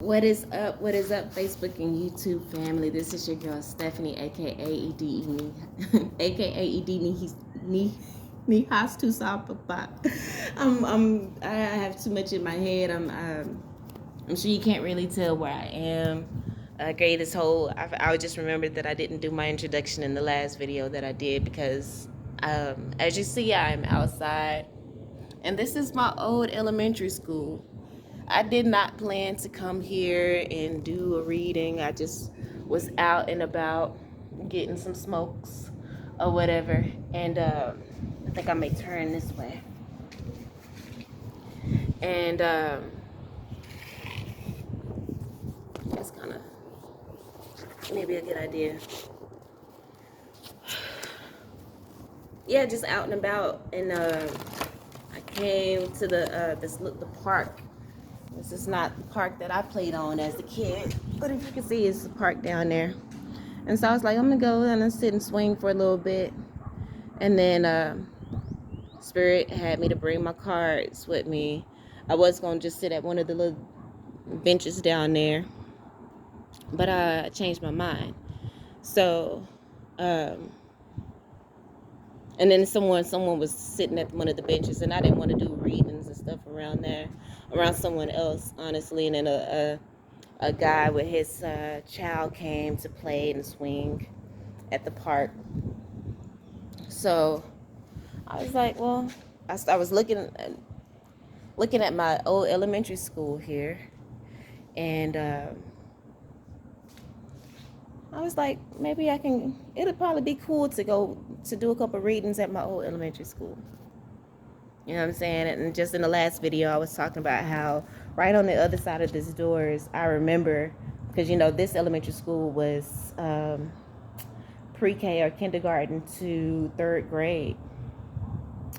What is up? What is up, Facebook and YouTube family? This is your girl Stephanie, aka Edini, aka Edini. Ni has to stop. I have too much in my head. I'm sure you can't really tell where I am. Great, this whole. I just remembered that I didn't do my introduction in the last video that I did because, as you see, I'm outside, and this is my old elementary school. I did not plan to come here and do a reading. I just was out and about getting some smokes or whatever. And I think I may turn this way. And that's kind of maybe a good idea. Yeah, just out and about. And I came to the park. This is not the park that I played on as a kid, but if you can see, it's the park down there. And so I was like, I'm gonna go and sit and swing for a little bit. And then Spirit had me to bring my cards with me. I was gonna just sit at one of the little benches down there, but I changed my mind. So, and then someone was sitting at one of the benches, and I didn't want to do readings and stuff around there, around someone else, honestly. And then a guy with his child came to play and swing at the park. So I was like, well, I was looking at my old elementary school here, and I was like, maybe it'll probably be cool to go to do a couple readings at my old elementary school. You know what I'm saying? And just in the last video, I was talking about how right on the other side of these doors, I remember, because, this elementary school was pre-K or kindergarten to third grade.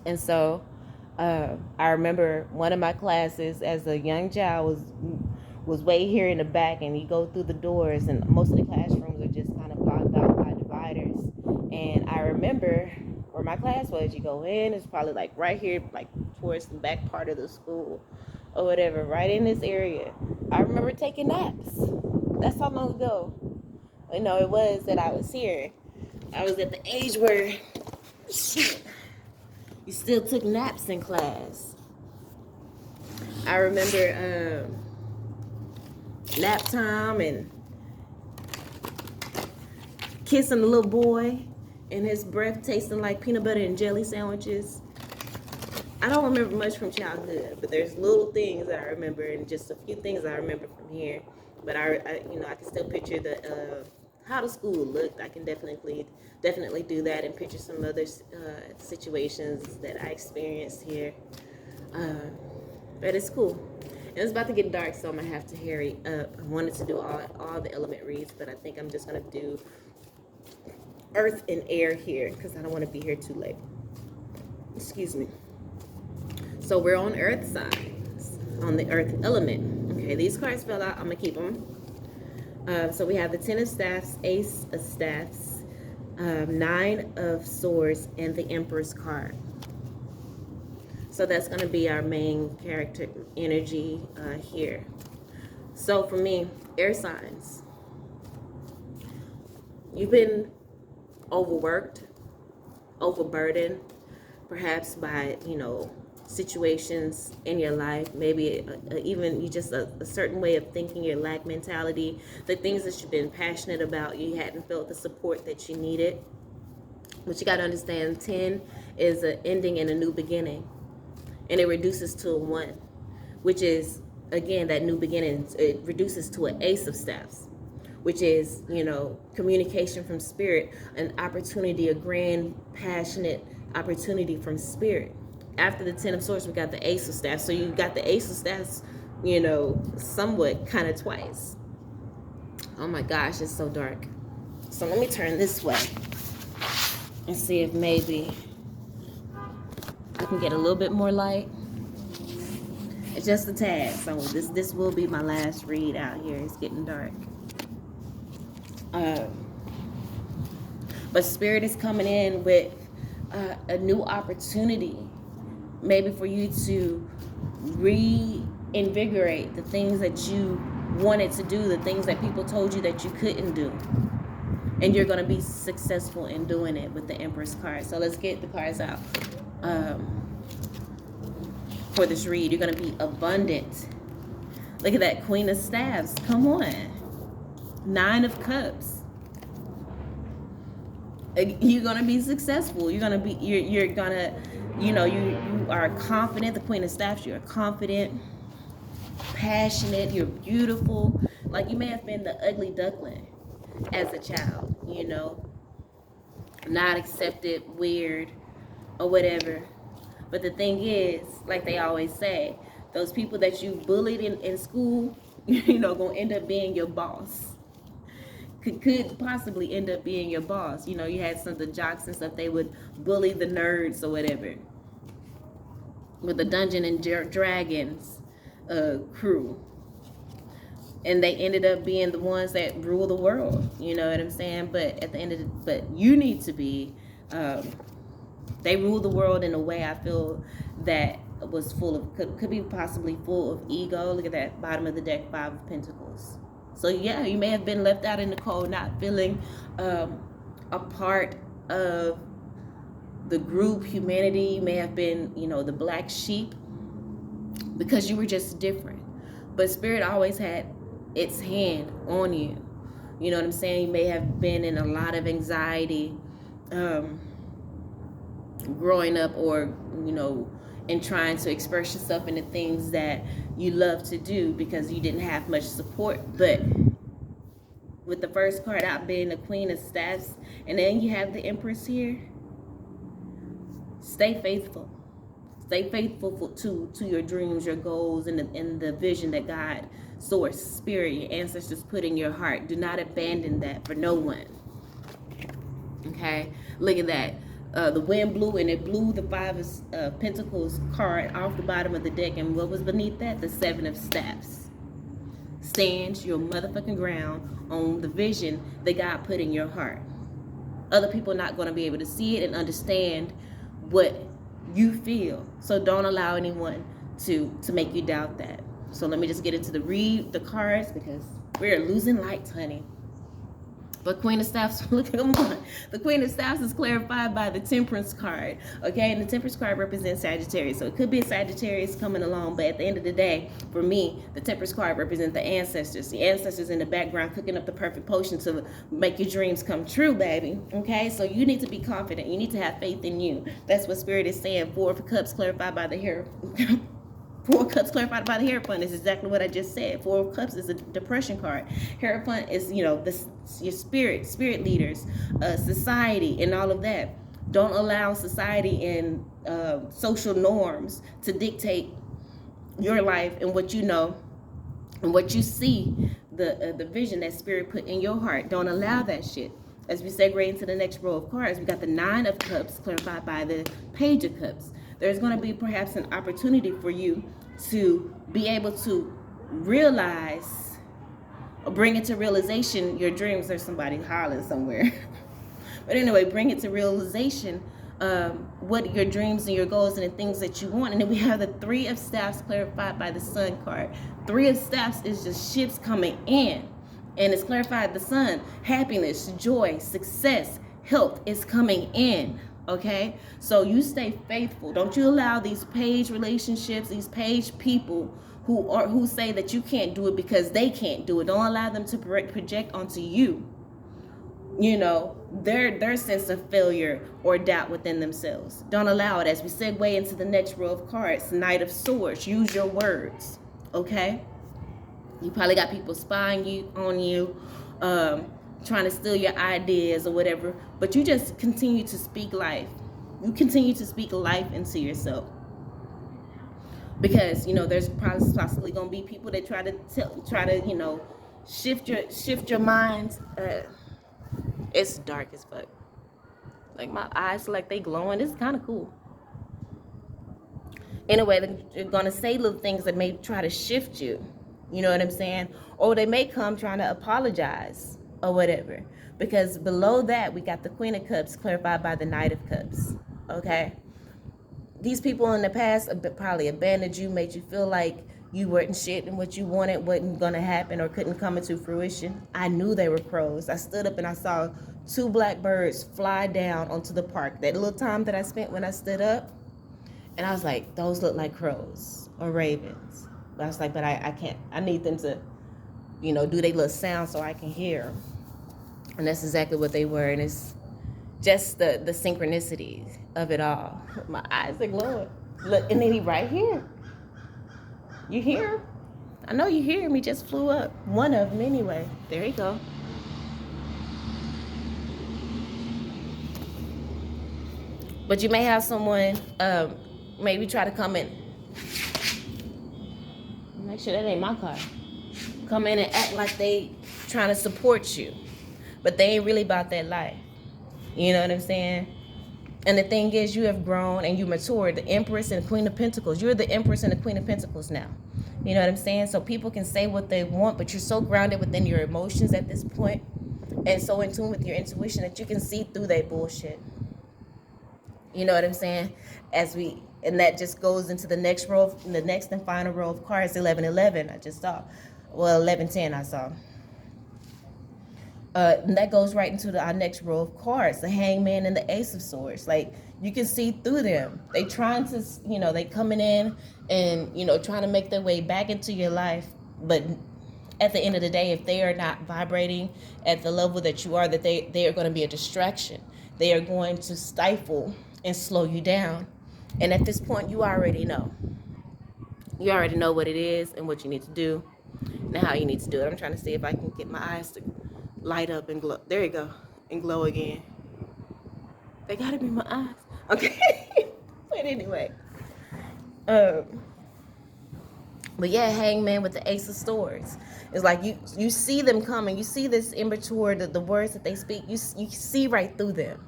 And so I remember one of my classes as a young child was way here in the back, and you go through the doors, and most of the classrooms are just kind of blocked out by dividers. And I remember where my class was. You go in, it's probably like right here, like towards the back part of the school or whatever, right in this area. I remember taking naps. That's how long ago, it was that I was here. I was at the age where, shit, you still took naps in class. I remember nap time and kissing the little boy and his breath tasting like peanut butter and jelly sandwiches. I don't remember much from childhood, but there's little things that I remember, and just a few things I remember from here. But I can still picture how the school looked. I can definitely do that, and picture some other situations that I experienced here. But it's cool. And it's about to get dark, so I'm gonna have to hurry up. I wanted to do all the element reads, but I think I'm just gonna do earth and air here because I don't want to be here too late. Excuse me. So we're on earth side, on the earth element. Okay, these cards fell out. I'm gonna keep them. So we have the 10 of staffs, ace of staffs, 9 of swords, and the emperor's card. So that's going to be our main character energy here. So for me, air signs. You've been overworked, overburdened, perhaps by, situations in your life. Maybe even you just a certain way of thinking, your lack mentality, the things that you've been passionate about, you hadn't felt the support that you needed. But you got to understand, 10 is an ending and a new beginning. And it reduces to a 1, which is, again, that new beginning. It reduces to an ace of staffs, which is, communication from spirit, an opportunity, a grand, passionate opportunity from spirit. After the 10 of swords, we got the ace of staffs. So you got the ace of staffs, somewhat kind of twice. Oh my gosh, it's so dark. So let me turn this way and see if maybe I can get a little bit more light. It's just a tad. So this will be my last read out here. It's getting dark. But spirit is coming in with a new opportunity, maybe for you to reinvigorate the things that you wanted to do, the things that people told you that you couldn't do. And you're going to be successful in doing it with the Empress card. So let's get the cards out for this read. You're going to be abundant. Look at that Queen of Staves. Come on. 9 of Cups. You're going to be successful. You're going to be, you're going to, you know, you are confident. The Queen of Staves, you're confident, passionate, you're beautiful. Like, you may have been the ugly duckling as a child, you know, not accepted, weird, or whatever. But the thing is, like they always say, those people that you bullied in school, you know, gonna end up being your boss. Could possibly end up being your boss. You know, you had some of the jocks and stuff, they would bully the nerds or whatever. With the Dungeon and Dragons crew. And they ended up being the ones that rule the world. You know what I'm saying? But at the end of but you need to be, they rule the world in a way I feel that was full of, could be possibly full of ego. Look at that bottom of the deck, 5 of Pentacles. So yeah, you may have been left out in the cold, not feeling a part of the group, humanity. You may have been, you know, the black sheep because you were just different. But Spirit always had its hand on you. You know what I'm saying? You may have been in a lot of anxiety growing up, or, you know, and trying to express yourself in the things that you love to do because you didn't have much support. But with the first card out being the Queen of Staves, and then you have the Empress here, stay faithful. Stay faithful to your dreams, your goals, and the vision that God, Source, Spirit, your ancestors put in your heart. Do not abandon that for no one. Okay? Look at that. The wind blew, and it blew the 5 of Pentacles card off the bottom of the deck. And what was beneath that? The 7 of Staves. Stand your motherfucking ground on the vision that God put in your heart. Other people are not going to be able to see it and understand what you feel. So don't allow anyone to make you doubt that. So let me just get into the cards, because we're losing light, honey. But Queen of Staves, look at them. The Queen of Staves is clarified by the Temperance card. Okay, and the Temperance card represents Sagittarius. So it could be a Sagittarius coming along, but at the end of the day, for me, the Temperance card represents the ancestors. The ancestors in the background cooking up the perfect potion to make your dreams come true, baby. Okay, so you need to be confident. You need to have faith in you. That's what Spirit is saying. 4 of Cups clarified by the hair. 4 of Cups clarified by the Hierophant is exactly what I just said. 4 of Cups is a depression card. Hierophant is, you know, your spirit leaders, society, and all of that. Don't allow society and social norms to dictate your life and what you know and what you see, the vision that Spirit put in your heart. Don't allow that shit. As we segue into the next row of cards, we got the 9 of Cups clarified by the Page of Cups. There's going to be perhaps an opportunity for you to be able to realize or bring into realization your dreams. There's somebody hollering somewhere. But anyway, bring it to realization what your dreams and your goals and the things that you want. And then we have the 3 of Staffs clarified by the Sun card. 3 of Staffs is just ships coming in. And it's clarified the Sun. Happiness, joy, success, health is coming in. Okay, so you stay faithful. Don't you allow these page relationships, these page people who say that you can't do it because they can't do it. Don't allow them to project onto you, you know, their sense of failure or doubt within themselves. Don't allow it. As we segue into the next row of cards, Knight of Swords. Use your words. Okay, you probably got people spying on you. Trying to steal your ideas or whatever, but you just continue to speak life. You continue to speak life into yourself, because you know there's possibly going to be people that try to you know shift your mind. It's dark as fuck. Like my eyes, like they glowing. It's kind of cool. Anyway, they're gonna say little things that may try to shift you. You know what I'm saying? Or they may come trying to apologize or whatever, because below that we got the Queen of Cups clarified by the Knight of Cups. Okay, these people in the past probably abandoned you, made you feel like you weren't shit and what you wanted wasn't gonna happen or couldn't come into fruition. I knew they were crows. I stood up and I saw 2 black birds fly down onto the park. That little time that I spent when I stood up, and I was like, those look like crows or ravens. But I was like, but I can't. I need them to, do their little sound so I can hear them. And that's exactly what they were. And it's just the synchronicity of it all. My eyes are glowing. Look, and then he right here. You hear him? I know you hear him. He just flew up. One of them anyway. There you go. But you may have someone maybe try to come in. Make sure that ain't my car. Come in and act like they trying to support you. But they ain't really about that life. You know what I'm saying? And the thing is, you have grown and you matured. The Empress and Queen of Pentacles. You're the Empress and the Queen of Pentacles now. You know what I'm saying? So people can say what they want, but you're so grounded within your emotions at this point and so in tune with your intuition that you can see through that bullshit. You know what I'm saying? And that just goes into the next row, the next and final row of cards, 1111. I just saw. Well, 1110 I saw. And that goes right into our next row of cards, the Hangman and the Ace of Swords. Like, you can see through them. They trying to, they coming in and, trying to make their way back into your life. But at the end of the day, if they are not vibrating at the level that you are, that they are going to be a distraction. They are going to stifle and slow you down. And at this point, you already know. You already know what it is and what you need to do and how you need to do it. I'm trying to see if I can get my eyes to light up and glow. There you go. And glow again. They gotta be my eyes. Okay. But anyway. But yeah, Hangman with the Ace of Swords. It's like you see them coming. You see this immature, the words that they speak. You see right through them.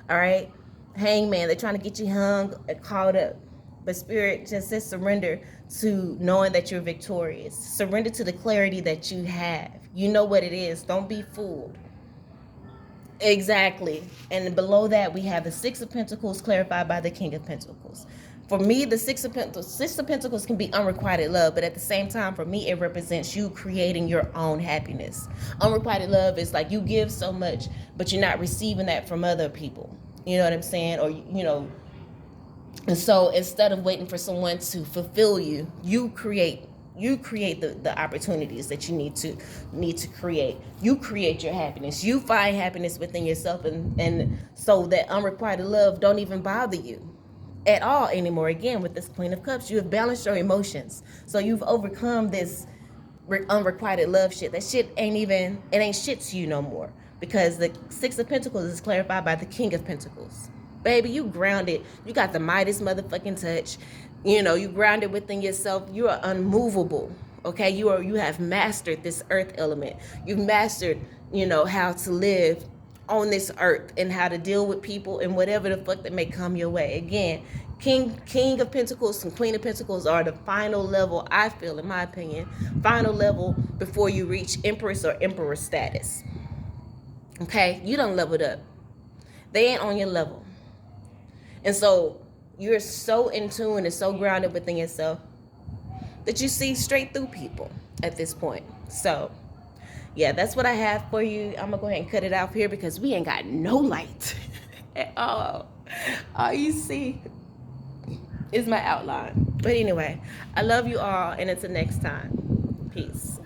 All right? Hangman, they're trying to get you hung and caught up. But Spirit just says surrender to knowing that you're victorious. Surrender to the clarity that you have. You know what it is. Don't be fooled. Exactly. And below that, we have the Six of Pentacles clarified by the King of Pentacles. For me, the Six of Pentacles can be unrequited love, but at the same time, for me, it represents you creating your own happiness. Unrequited love is like you give so much, but you're not receiving that from other people. You know what I'm saying? Or, and so instead of waiting for someone to fulfill you, you create the opportunities that you need to create. You create your happiness. You find happiness within yourself, and so that unrequited love don't even bother you at all anymore. Again, with this Queen of Cups, you have balanced your emotions. So you've overcome this unrequited love shit. That shit ain't shit to you no more. Because the Six of Pentacles is clarified by the King of Pentacles. Baby, you grounded. You got the Midas motherfucking touch. You grounded within yourself. You are unmovable. Okay? You have mastered this earth element. You've mastered, how to live on this earth and how to deal with people and whatever the fuck that may come your way. Again, King of Pentacles and Queen of Pentacles are the final level, I feel, in my opinion, final level before you reach Empress or Emperor status. Okay, you done leveled up. They ain't on your level. And so you're so in tune and so grounded within yourself that you see straight through people at this point. So, yeah, that's what I have for you. I'm going to go ahead and cut it out here because we ain't got no light at all. All you see is my outline. But anyway, I love you all, and until next time, peace.